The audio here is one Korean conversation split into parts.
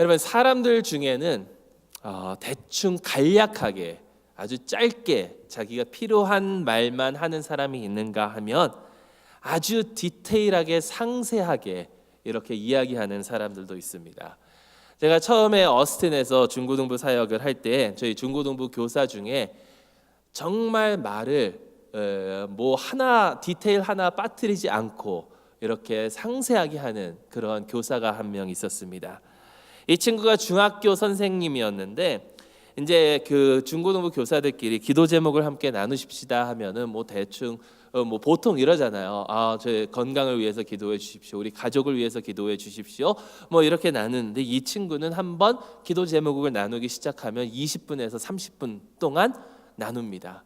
여러분, 사람들 중에는 대충 간략하게 아주 짧게 자기가 필요한 말만 하는 사람이 있는가 하면 아주 디테일하게 상세하게 이렇게 이야기하는 사람들도 있습니다. 제가 처음에 어스틴에서 중고등부 사역을 할 때 저희 중고등부 교사 중에 정말 말을 뭐 하나 디테일 하나 빠뜨리지 않고 이렇게 상세하게 하는 그런 교사가 한 명 있었습니다. 이 친구가 중학교 선생님이었는데 이제 그 중고등부 교사들끼리 기도 제목을 함께 나누십시다 하면은 뭐 대충 뭐 보통 이러잖아요. 저희 건강을 위해서 기도해 주십시오. 우리 가족을 위해서 기도해 주십시오. 뭐 이렇게 나누는데 이 친구는 한번 기도 제목을 나누기 시작하면 20분에서 30분 동안 나눕니다.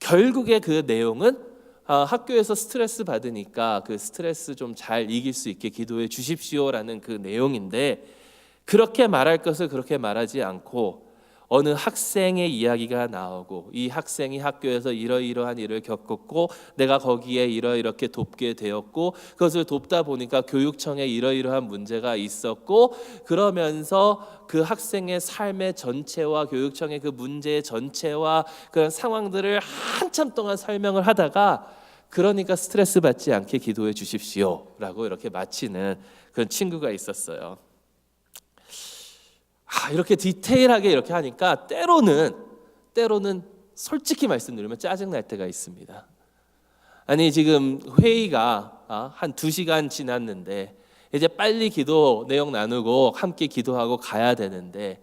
결국에 그 내용은 학교에서 스트레스 받으니까 그 스트레스 좀 잘 이길 수 있게 기도해 주십시오라는 그 내용인데, 그렇게 말할 것을 그렇게 말하지 않고 어느 학생의 이야기가 나오고 이 학생이 학교에서 이러이러한 일을 겪었고 내가 거기에 이렇게 돕게 되었고 그것을 돕다 보니까 교육청에 이러이러한 문제가 있었고, 그러면서 그 학생의 삶의 전체와 교육청의 그 문제의 전체와 그런 상황들을 한참 동안 설명을 하다가 그러니까 스트레스 받지 않게 기도해 주십시오 라고 이렇게 마치는 그런 친구가 있었어요. 이렇게 디테일하게 이렇게 하니까 때로는 솔직히 말씀드리면 짜증날 때가 있습니다. 아니 지금 회의가 한 2시간 지났는데 이제 빨리 기도 내용 나누고 함께 기도하고 가야 되는데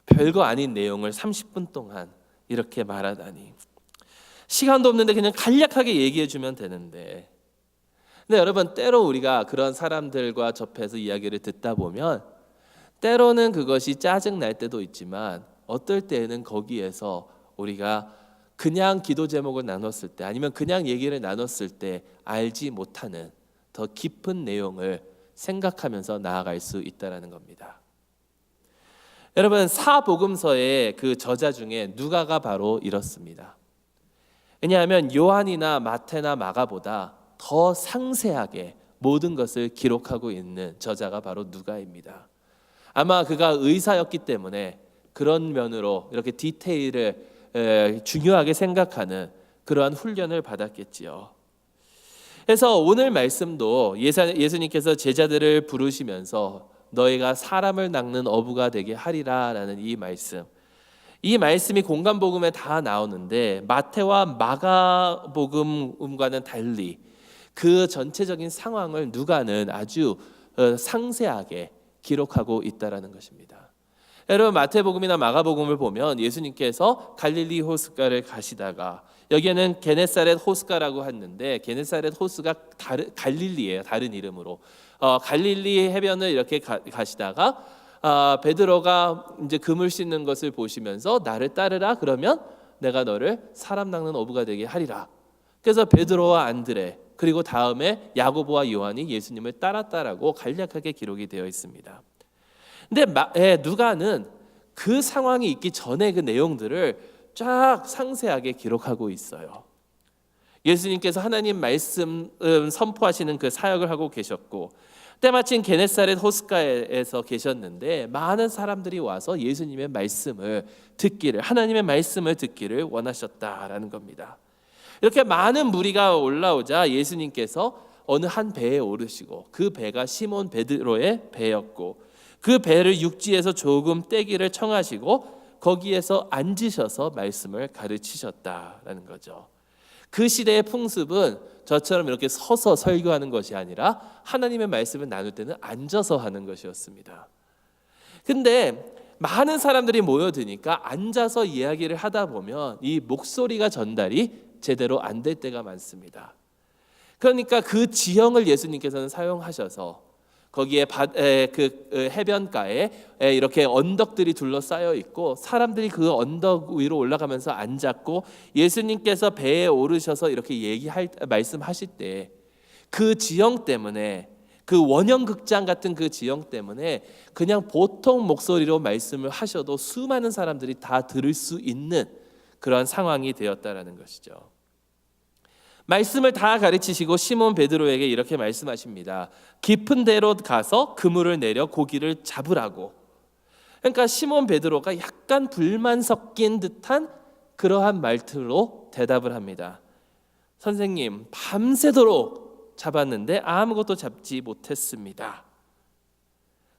별거 아닌 내용을 30분 동안 이렇게 말하다니, 시간도 없는데 그냥 간략하게 얘기해 주면 되는데. 근데 여러분, 때로 우리가 그런 사람들과 접해서 이야기를 듣다 보면 때로는 그것이 짜증날 때도 있지만 어떨 때는 거기에서 우리가 그냥 기도 제목을 나눴을 때 아니면 그냥 얘기를 나눴을 때 알지 못하는 더 깊은 내용을 생각하면서 나아갈 수 있다는 겁니다. 여러분, 사복음서의 그 저자 중에 누가가 바로 이렇습니다. 왜냐하면 요한이나 마태나 마가보다 더 상세하게 모든 것을 기록하고 있는 저자가 바로 누가입니다. 아마 그가 의사였기 때문에 그런 면으로 이렇게 디테일을 중요하게 생각하는 그러한 훈련을 받았겠지요. 그래서 오늘 말씀도 예수님께서 제자들을 부르시면서 너희가 사람을 낚는 어부가 되게 하리라 라는 이 말씀이 공관복음에 다 나오는데 마태와 마가복음과는 달리 그 전체적인 상황을 누가는 아주 상세하게 기록하고 있다라는 것입니다. 여러분, 마태복음이나 마가복음을 보면 예수님께서 갈릴리 호숫가를 가시다가, 여기에는 게네사렛 호숫가라고 했는데 게네사렛 호수가 갈릴리예요. 다른 이름으로 갈릴리 해변을 이렇게 가시다가 베드로가 이제 그물 씻는 것을 보시면서 나를 따르라, 그러면 내가 너를 사람 낚는 어부가 되게 하리라. 그래서 베드로와 안드레 그리고 다음에 야고보와 요한이 예수님을 따랐다라고 간략하게 기록이 되어 있습니다. 근데 누가는 그 상황이 있기 전에 그 내용들을 쫙 상세하게 기록하고 있어요. 예수님께서 하나님 말씀 선포하시는 그 사역을 하고 계셨고 때마침 게네사렛 호숫가에서 계셨는데 많은 사람들이 와서 예수님의 말씀을 듣기를, 하나님의 말씀을 듣기를 원하셨다라는 겁니다. 이렇게 많은 무리가 올라오자 예수님께서 어느 한 배에 오르시고 그 배가 시몬 베드로의 배였고 그 배를 육지에서 조금 떼기를 청하시고 거기에서 앉으셔서 말씀을 가르치셨다라는 거죠. 그 시대의 풍습은 저처럼 이렇게 서서 설교하는 것이 아니라 하나님의 말씀을 나눌 때는 앉아서 하는 것이었습니다. 근데 많은 사람들이 모여드니까 앉아서 이야기를 하다 보면 이 목소리가 전달이 제대로 안 될 때가 많습니다. 그러니까 그 지형을 예수님께서는 사용하셔서 거기에 그 해변가에 이렇게 언덕들이 둘러싸여 있고 사람들이 그 언덕 위로 올라가면서 앉았고 예수님께서 배에 오르셔서 이렇게 말씀하실 때 그 지형 때문에, 그 원형극장 같은 그 지형 때문에 그냥 보통 목소리로 말씀을 하셔도 수많은 사람들이 다 들을 수 있는 그런 상황이 되었다라는 것이죠. 말씀을 다 가르치시고 시몬 베드로에게 이렇게 말씀하십니다. 깊은 데로 가서 그물을 내려 고기를 잡으라고. 그러니까 시몬 베드로가 약간 불만 섞인 듯한 그러한 말투로 대답을 합니다. 선생님, 밤새도록 잡았는데 아무것도 잡지 못했습니다.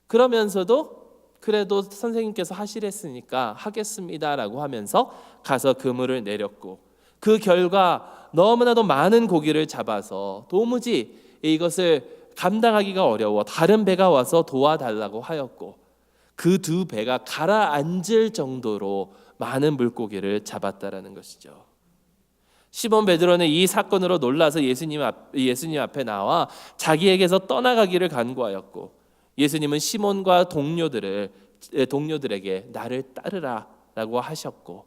그러면서도 그래도 선생님께서 하시랬으니까 하겠습니다라고 하면서 가서 그물을 내렸고, 그 결과 너무나도 많은 고기를 잡아서 도무지 이것을 감당하기가 어려워 다른 배가 와서 도와달라고 하였고, 그 두 배가 가라앉을 정도로 많은 물고기를 잡았다라는 것이죠. 시몬 베드로는 이 사건으로 놀라서 예수님 앞에 나와 자기에게서 떠나가기를 간구하였고, 예수님은 시몬과 동료들에게 나를 따르라라고 하셨고,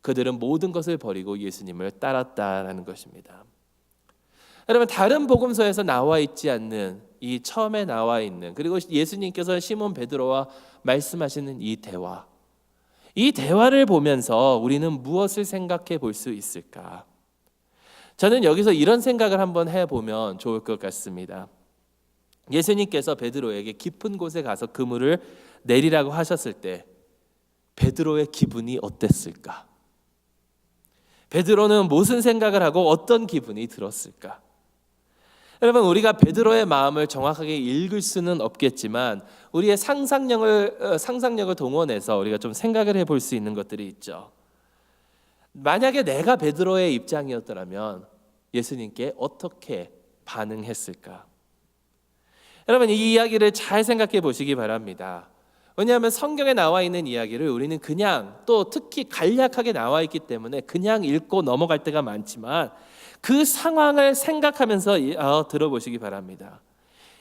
그들은 모든 것을 버리고 예수님을 따랐다라는 것입니다. 여러분, 다른 복음서에서 나와 있지 않는 이 처음에 나와 있는, 그리고 예수님께서 시몬 베드로와 말씀하시는 이 대화를 보면서 우리는 무엇을 생각해 볼 수 있을까? 저는 여기서 이런 생각을 한번 해보면 좋을 것 같습니다. 예수님께서 베드로에게 깊은 곳에 가서 그물을 내리라고 하셨을 때 베드로의 기분이 어땠을까? 베드로는 무슨 생각을 하고 어떤 기분이 들었을까? 여러분, 우리가 베드로의 마음을 정확하게 읽을 수는 없겠지만 우리의 상상력을 동원해서 우리가 좀 생각을 해볼 수 있는 것들이 있죠. 만약에 내가 베드로의 입장이었더라면 예수님께 어떻게 반응했을까? 여러분, 이 이야기를 잘 생각해 보시기 바랍니다. 왜냐하면 성경에 나와 있는 이야기를 우리는 그냥, 또 특히 간략하게 나와 있기 때문에 그냥 읽고 넘어갈 때가 많지만 그 상황을 생각하면서 들어보시기 바랍니다.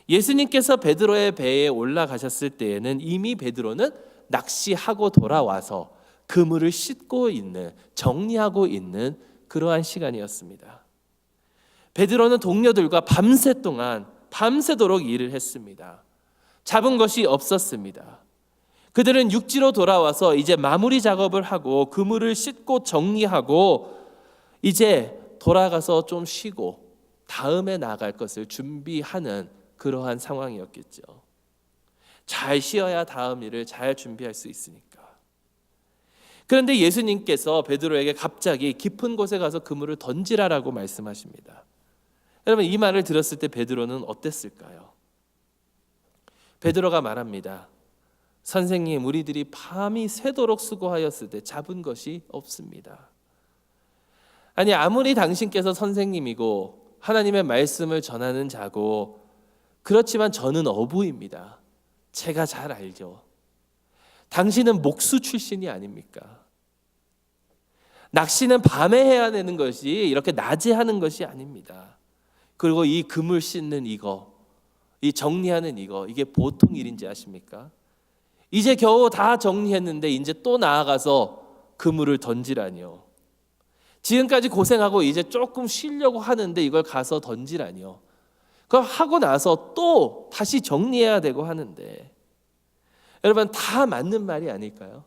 예수님께서 베드로의 배에 올라가셨을 때에는 이미 베드로는 낚시하고 돌아와서 그물을 씻고 있는, 정리하고 있는 그러한 시간이었습니다. 베드로는 동료들과 밤새도록 일을 했습니다. 잡은 것이 없었습니다. 그들은 육지로 돌아와서 이제 마무리 작업을 하고 그물을 씻고 정리하고 이제 돌아가서 좀 쉬고 다음에 나갈 것을 준비하는 그러한 상황이었겠죠. 잘 쉬어야 다음 일을 잘 준비할 수 있으니까. 그런데 예수님께서 베드로에게 갑자기 깊은 곳에 가서 그물을 던지라라고 말씀하십니다. 여러분, 이 말을 들었을 때 베드로는 어땠을까요? 베드로가 말합니다. 선생님, 우리들이 밤이 새도록 수고하였을 때 잡은 것이 없습니다. 아니, 아무리 당신께서 선생님이고 하나님의 말씀을 전하는 자고 그렇지만 저는 어부입니다. 제가 잘 알죠. 당신은 목수 출신이 아닙니까? 낚시는 밤에 해야 되는 것이 이렇게 낮에 하는 것이 아닙니다. 그리고 이 그물 씻는 이거, 이 정리하는 이게 보통 일인지 아십니까? 이제 겨우 다 정리했는데 이제 또 나아가서 그물을 던지라니요. 지금까지 고생하고 이제 조금 쉬려고 하는데 이걸 가서 던지라니요. 그럼 하고 나서 또 다시 정리해야 되고 하는데, 여러분, 다 맞는 말이 아닐까요?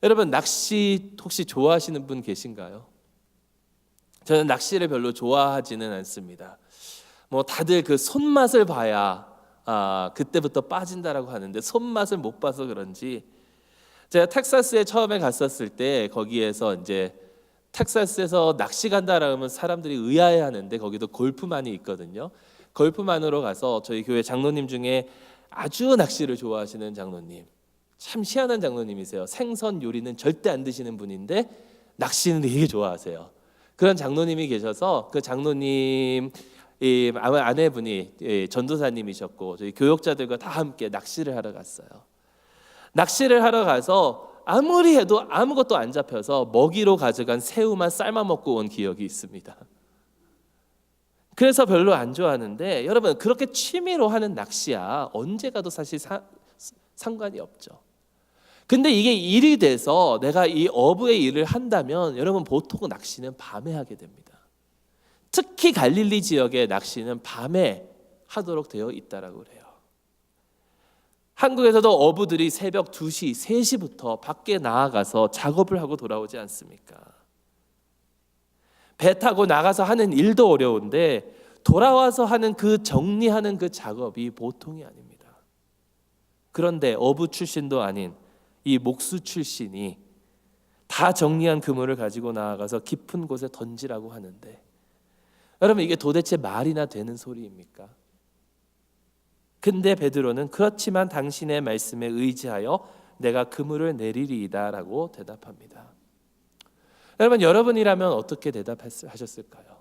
여러분, 낚시 혹시 좋아하시는 분 계신가요? 저는 낚시를 별로 좋아하지는 않습니다. 다들 그 손맛을 봐야 그때부터 빠진다라고 하는데 손맛을 못 봐서 그런지, 제가 텍사스에 처음에 갔었을 때 거기에서 이제 텍사스에서 낚시 간다라고 하면 사람들이 의아해하는데 거기도 골프만이 있거든요. 골프만으로 가서 저희 교회 장로님 중에 아주 낚시를 좋아하시는 장로님, 참 희한한 장로님이세요. 생선 요리는 절대 안 드시는 분인데 낚시는 되게 좋아하세요. 그런 장로님이 계셔서 그 장로님 아내분이 전도사님이셨고 저희 교역자들과 다 함께 낚시를 하러 갔어요. 낚시를 하러 가서 아무리 해도 아무것도 안 잡혀서 먹이로 가져간 새우만 삶아 먹고 온 기억이 있습니다. 그래서 별로 안 좋아하는데, 여러분, 그렇게 취미로 하는 낚시야 언제 가도 사실 상관이 없죠. 근데 이게 일이 돼서 내가 이 어부의 일을 한다면 여러분, 보통 낚시는 밤에 하게 됩니다. 특히 갈릴리 지역의 낚시는 밤에 하도록 되어 있다라고 그래요. 한국에서도 어부들이 새벽 2시, 3시부터 밖에 나가서 작업을 하고 돌아오지 않습니까? 배 타고 나가서 하는 일도 어려운데 돌아와서 하는 그 정리하는 그 작업이 보통이 아닙니다. 그런데 어부 출신도 아닌 이 목수 출신이 다 정리한 그물을 가지고 나아가서 깊은 곳에 던지라고 하는데, 여러분 이게 도대체 말이나 되는 소리입니까? 근데 베드로는 그렇지만 당신의 말씀에 의지하여 내가 그물을 내리리이다 라고 대답합니다. 여러분이라면 어떻게 대답하셨을까요?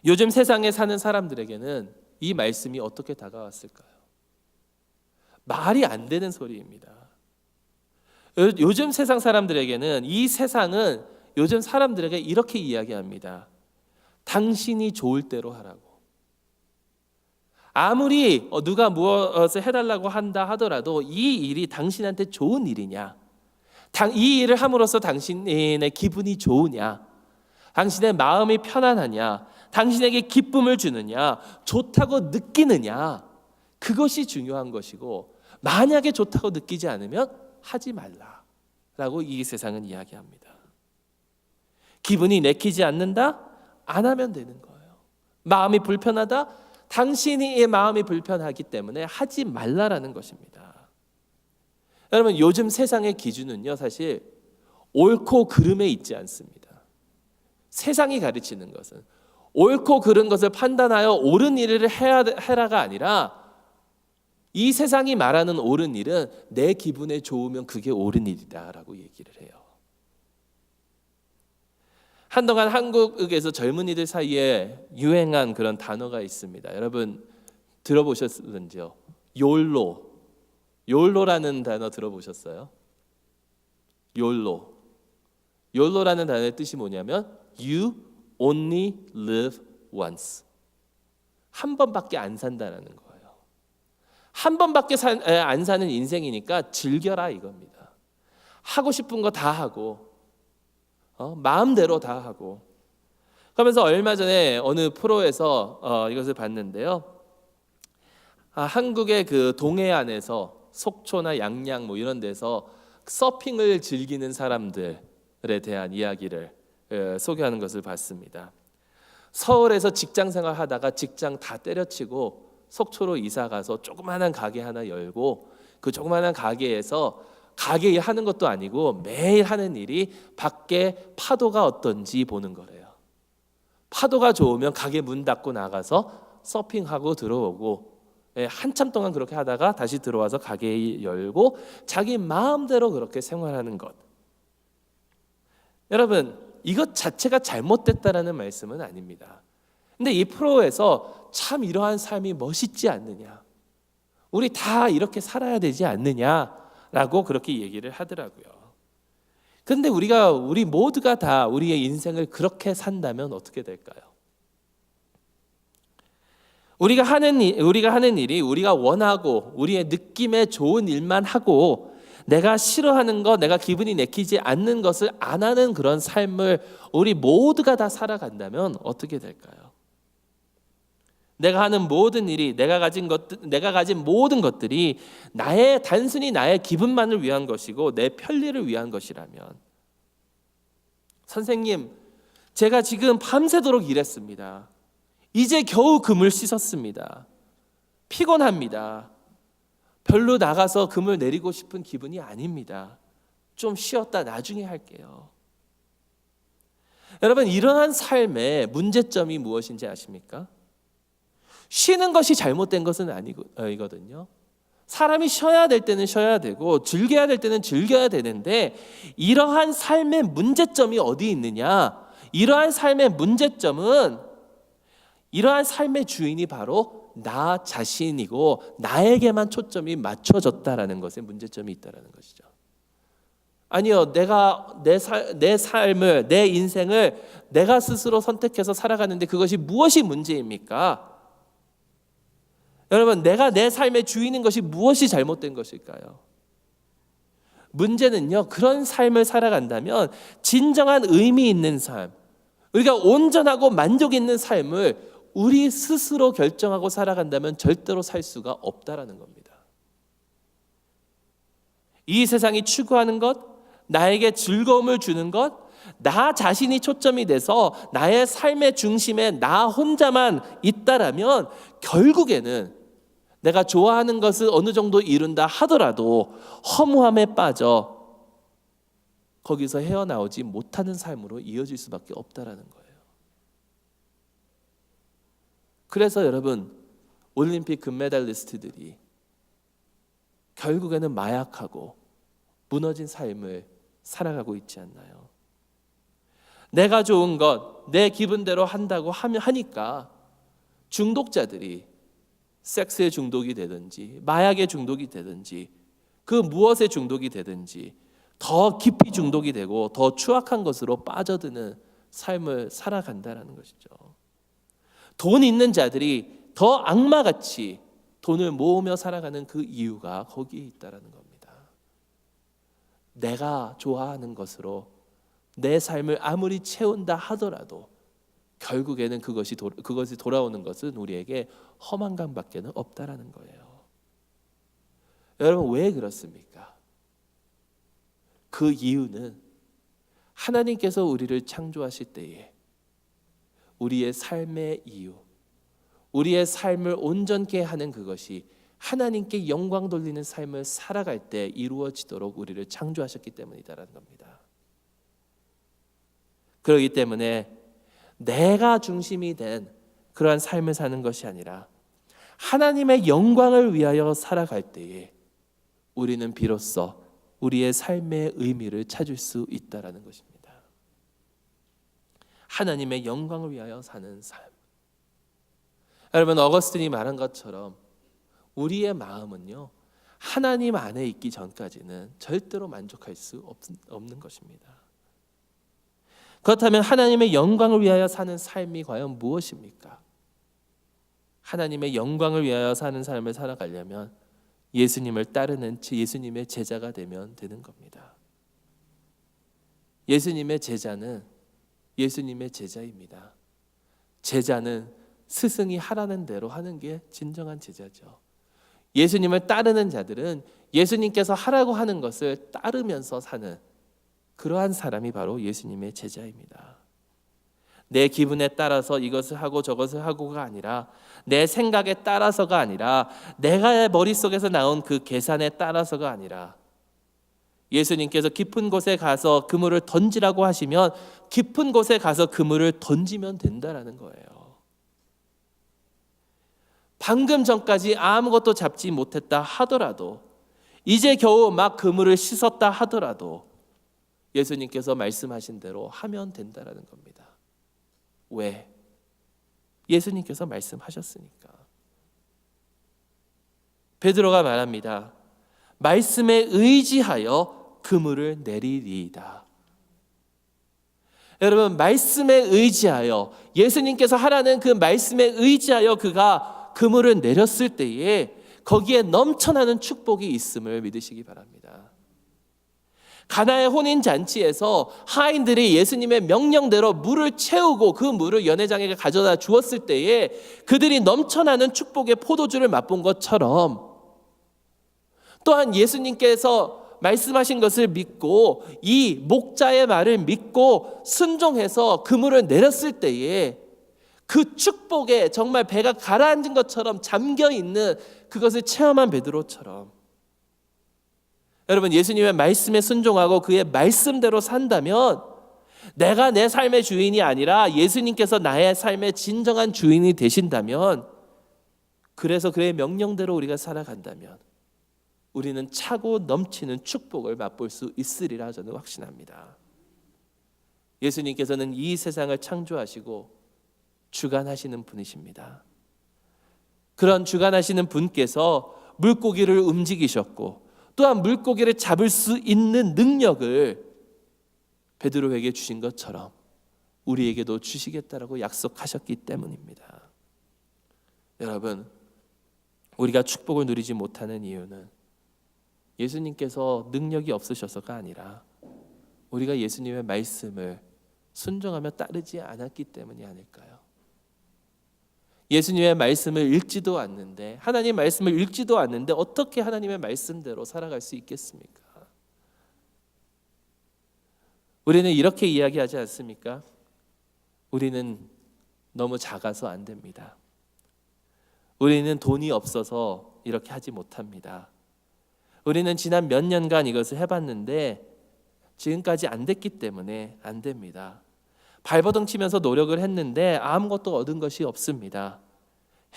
요즘 세상에 사는 사람들에게는 이 말씀이 어떻게 다가왔을까요? 말이 안 되는 소리입니다. 요즘 세상 사람들에게는, 이 세상은 요즘 사람들에게 이렇게 이야기합니다. 당신이 좋을 대로 하라고. 아무리 누가 무엇을 해달라고 한다 하더라도 이 일이 당신한테 좋은 일이냐, 이 일을 함으로써 당신의 기분이 좋으냐, 당신의 마음이 편안하냐, 당신에게 기쁨을 주느냐, 좋다고 느끼느냐, 그것이 중요한 것이고, 만약에 좋다고 느끼지 않으면 하지 말라라고 이 세상은 이야기합니다. 기분이 내키지 않는다? 안 하면 되는 거예요. 마음이 불편하다? 당신이 마음이 불편하기 때문에 하지 말라라는 것입니다. 여러분 요즘 세상의 기준은요, 사실 옳고 그름에 있지 않습니다. 세상이 가르치는 것은 옳고 그른 것을 판단하여 옳은 일을 해라가 아니라, 이 세상이 말하는 옳은 일은 내 기분에 좋으면 그게 옳은 일이다라고 얘기를 해요. 한동안 한국에서 젊은이들 사이에 유행한 그런 단어가 있습니다. 여러분 들어보셨는지요? 욜로라는 단어 들어보셨어요? 욜로라는 단어의 뜻이 뭐냐면 You only live once. 한 번밖에 안 산다라는 거예요. 한 번밖에 안 사는 인생이니까 즐겨라 이겁니다. 하고 싶은 거 다 하고, 마음대로 다 하고. 그러면서 얼마 전에 어느 프로에서 이것을 봤는데요. 한국의 그 동해안에서 속초나 양양 뭐 이런 데서 서핑을 즐기는 사람들에 대한 이야기를 소개하는 것을 봤습니다. 서울에서 직장 생활하다가 직장 다 때려치고 속초로 이사 가서 조그마한 가게 하나 열고, 그 조그마한 가게에서 가게 일 하는 것도 아니고 매일 하는 일이 밖에 파도가 어떤지 보는 거래요. 파도가 좋으면 가게 문 닫고 나가서 서핑하고 들어오고, 한참 동안 그렇게 하다가 다시 들어와서 가게 열고 자기 마음대로 그렇게 생활하는 것. 여러분 이것 자체가 잘못됐다라는 말씀은 아닙니다. 근데 이 프로에서 참 이러한 삶이 멋있지 않느냐, 우리 다 이렇게 살아야 되지 않느냐라고 그렇게 얘기를 하더라고요. 그런데 우리 모두가 다 우리의 인생을 그렇게 산다면 어떻게 될까요? 우리가 하는 일이 우리가 원하고 우리의 느낌에 좋은 일만 하고, 내가 싫어하는 것, 내가 기분이 내키지 않는 것을 안 하는 그런 삶을 우리 모두가 다 살아간다면 어떻게 될까요? 내가 하는 모든 일이, 내가 가진 모든 것들이 단순히 나의 기분만을 위한 것이고 내 편리를 위한 것이라면, 선생님 제가 지금 밤새도록 일했습니다. 이제 겨우 그물 씻었습니다. 피곤합니다. 별로 나가서 그물 내리고 싶은 기분이 아닙니다. 좀 쉬었다 나중에 할게요. 여러분 이러한 삶의 문제점이 무엇인지 아십니까? 쉬는 것이 잘못된 것은 아니거든요. 사람이 쉬어야 될 때는 쉬어야 되고 즐겨야 될 때는 즐겨야 되는데, 이러한 삶의 문제점이 어디 있느냐? 이러한 삶의 문제점은, 이러한 삶의 주인이 바로 나 자신이고 나에게만 초점이 맞춰졌다라는 것에 문제점이 있다라는 것이죠. 아니요, 내가 내 삶을, 내 인생을 내가 스스로 선택해서 살아가는데 그것이 무엇이 문제입니까? 여러분 내가 내 삶의 주인인 것이 무엇이 잘못된 것일까요? 문제는요, 그런 삶을 살아간다면 진정한 의미 있는 삶, 우리가 온전하고 만족 있는 삶을 우리 스스로 결정하고 살아간다면 절대로 살 수가 없다라는 겁니다. 이 세상이 추구하는 것, 나에게 즐거움을 주는 것, 나 자신이 초점이 돼서 나의 삶의 중심에 나 혼자만 있다라면 결국에는 내가 좋아하는 것을 어느 정도 이룬다 하더라도 허무함에 빠져 거기서 헤어나오지 못하는 삶으로 이어질 수밖에 없다라는 거예요. 그래서 여러분, 올림픽 금메달리스트들이 결국에는 마약하고 무너진 삶을 살아가고 있지 않나요? 내가 좋은 것, 내 기분대로 한다고 하니까 중독자들이 섹스에 중독이 되든지 마약에 중독이 되든지 그 무엇에 중독이 되든지 더 깊이 중독이 되고 더 추악한 것으로 빠져드는 삶을 살아간다는 것이죠. 돈 있는 자들이 더 악마같이 돈을 모으며 살아가는 그 이유가 거기에 있다는 겁니다. 내가 좋아하는 것으로 내 삶을 아무리 채운다 하더라도 결국에는 그것이 돌아오는 것은 우리에게 허망감밖에 없다라는 거예요. 여러분, 왜 그렇습니까? 그 이유는 하나님께서 우리를 창조하실 때에 우리의 삶의 이유, 우리의 삶을 온전케 하는 그것이 하나님께 영광 돌리는 삶을 살아갈 때 이루어지도록 우리를 창조하셨기 때문이다라는 겁니다. 그렇기 때문에 내가 중심이 된 그러한 삶을 사는 것이 아니라 하나님의 영광을 위하여 살아갈 때에 우리는 비로소 우리의 삶의 의미를 찾을 수 있다라는 것입니다. 하나님의 영광을 위하여 사는 삶. 여러분, 어거스틴이 말한 것처럼 우리의 마음은요, 하나님 안에 있기 전까지는 절대로 만족할 수 없는 것입니다. 그렇다면 하나님의 영광을 위하여 사는 삶이 과연 무엇입니까? 하나님의 영광을 위하여 사는 삶을 살아가려면 예수님을 따르는 예수님의 제자가 되면 되는 겁니다. 예수님의 제자는 예수님의 제자입니다. 제자는 스승이 하라는 대로 하는 게 진정한 제자죠. 예수님을 따르는 자들은 예수님께서 하라고 하는 것을 따르면서 사는 그러한 사람이 바로 예수님의 제자입니다. 내 기분에 따라서 이것을 하고 저것을 하고가 아니라 내 생각에 따라서가 아니라 내가 머릿속에서 나온 그 계산에 따라서가 아니라 예수님께서 깊은 곳에 가서 그물을 던지라고 하시면 깊은 곳에 가서 그물을 던지면 된다라는 거예요. 방금 전까지 아무것도 잡지 못했다 하더라도 이제 겨우 막 그물을 씻었다 하더라도 예수님께서 말씀하신 대로 하면 된다라는 겁니다. 왜? 예수님께서 말씀하셨으니까. 베드로가 말합니다. 말씀에 의지하여 그물을 내리리이다. 여러분, 말씀에 의지하여 예수님께서 하라는 그 말씀에 의지하여 그가 그물을 내렸을 때에 거기에 넘쳐나는 축복이 있음을 믿으시기 바랍니다. 가나의 혼인잔치에서 하인들이 예수님의 명령대로 물을 채우고 그 물을 연회장에게 가져다 주었을 때에 그들이 넘쳐나는 축복의 포도주를 맛본 것처럼 또한 예수님께서 말씀하신 것을 믿고 이 목자의 말을 믿고 순종해서 그물을 내렸을 때에 그 축복에 정말 배가 가라앉은 것처럼 잠겨있는 그것을 체험한 베드로처럼 여러분, 예수님의 말씀에 순종하고 그의 말씀대로 산다면 내가 내 삶의 주인이 아니라 예수님께서 나의 삶의 진정한 주인이 되신다면, 그래서 그의 명령대로 우리가 살아간다면 우리는 차고 넘치는 축복을 맛볼 수 있으리라 저는 확신합니다. 예수님께서는 이 세상을 창조하시고 주관하시는 분이십니다. 그런 주관하시는 분께서 물고기를 움직이셨고 또한 물고기를 잡을 수 있는 능력을 베드로에게 주신 것처럼 우리에게도 주시겠다라고 약속하셨기 때문입니다. 여러분, 우리가 축복을 누리지 못하는 이유는 예수님께서 능력이 없으셔서가 아니라 우리가 예수님의 말씀을 순종하며 따르지 않았기 때문이 아닐까요? 예수님의 말씀을 읽지도 않는데, 하나님의 말씀을 읽지도 않는데 어떻게 하나님의 말씀대로 살아갈 수 있겠습니까? 우리는 이렇게 이야기하지 않습니까? 우리는 너무 작아서 안 됩니다. 우리는 돈이 없어서 이렇게 하지 못합니다. 우리는 지난 몇 년간 이것을 해봤는데 지금까지 안 됐기 때문에 안 됩니다. 발버둥 치면서 노력을 했는데 아무것도 얻은 것이 없습니다.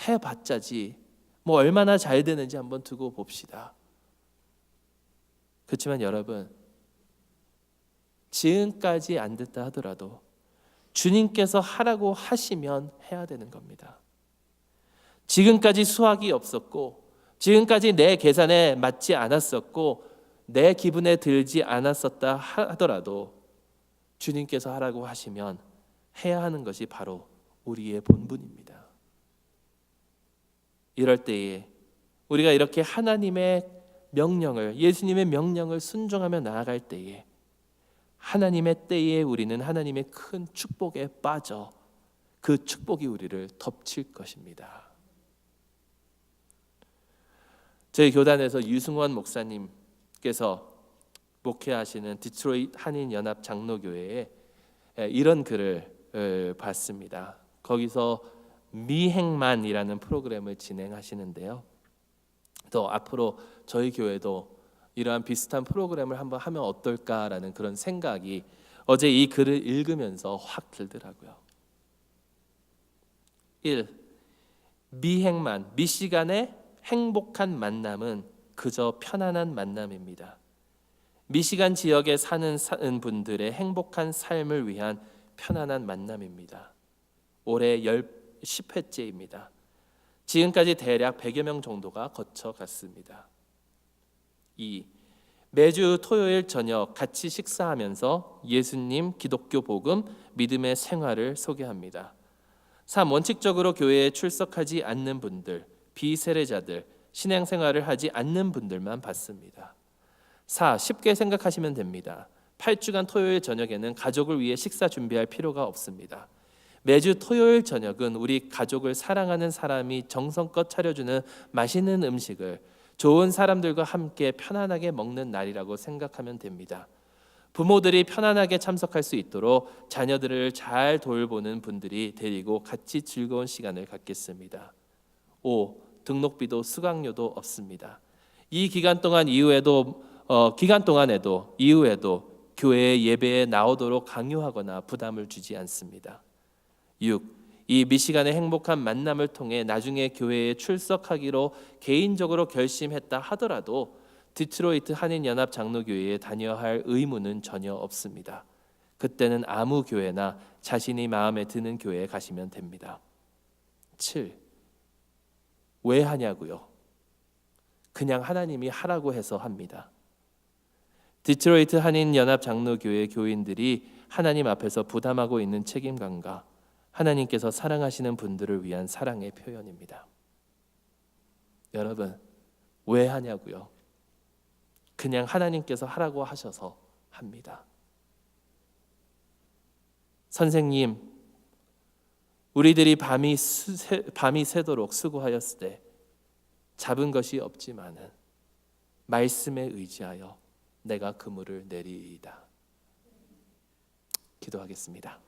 해봤자지 뭐 얼마나 잘 되는지 한번 두고 봅시다. 그렇지만 여러분, 지금까지 안 됐다 하더라도 주님께서 하라고 하시면 해야 되는 겁니다. 지금까지 수확이 없었고, 지금까지 내 계산에 맞지 않았었고, 내 기분에 들지 않았었다 하더라도 주님께서 하라고 하시면 해야 하는 것이 바로 우리의 본분입니다. 이럴 때에 우리가 이렇게 하나님의 명령을, 예수님의 명령을 순종하며 나아갈 때에 하나님의 때에 우리는 하나님의 큰 축복에 빠져 그 축복이 우리를 덮칠 것입니다. 저희 교단에서 유승원 목사님께서 목회하시는 디트로이트 한인연합 장로교회에 이런 글을 봤습니다. 거기서 미행만이라는 프로그램을 진행하시는데요. 또 앞으로 저희 교회도 이러한 비슷한 프로그램을 한번 하면 어떨까라는 그런 생각이 어제 이 글을 읽으면서 확 들더라고요. 1. 미행만, 미시간의 행복한 만남은 그저 편안한 만남입니다. 미시간 지역에 사는 분들의 행복한 삶을 위한 편안한 만남입니다. 올해 10회째입니다. 지금까지 대략 100여 명 정도가 거쳐갔습니다. 2. 매주 토요일 저녁 같이 식사하면서 예수님, 기독교 복음, 믿음의 생활을 소개합니다. 3. 원칙적으로 교회에 출석하지 않는 분들, 비세례자들, 신앙생활을 하지 않는 분들만 받습니다. 4. 쉽게 생각하시면 됩니다. 8주간 토요일 저녁에는 가족을 위해 식사 준비할 필요가 없습니다. 매주 토요일 저녁은 우리 가족을 사랑하는 사람이 정성껏 차려주는 맛있는 음식을 좋은 사람들과 함께 편안하게 먹는 날이라고 생각하면 됩니다. 부모들이 편안하게 참석할 수 있도록 자녀들을 잘 돌보는 분들이 데리고 같이 즐거운 시간을 갖겠습니다. 5. 등록비도 수강료도 없습니다. 이 기간 동안에도 이후에도 교회 예배에 나오도록 강요하거나 부담을 주지 않습니다. 6. 이 미시간의 행복한 만남을 통해 나중에 교회에 출석하기로 개인적으로 결심했다 하더라도 디트로이트 한인연합 장로교회에 다녀야 할 의무는 전혀 없습니다. 그때는 아무 교회나 자신이 마음에 드는 교회에 가시면 됩니다. 7. 왜 하냐고요? 그냥 하나님이 하라고 해서 합니다. 디트로이트 한인연합 장로교회 교인들이 하나님 앞에서 부담하고 있는 책임감과 하나님께서 사랑하시는 분들을 위한 사랑의 표현입니다. 여러분, 왜 하냐고요? 그냥 하나님께서 하라고 하셔서 합니다. 선생님, 우리들이 밤이 새도록 수고하였을 때 잡은 것이 없지만은 말씀에 의지하여 내가 그물을 내리이다. 기도하겠습니다.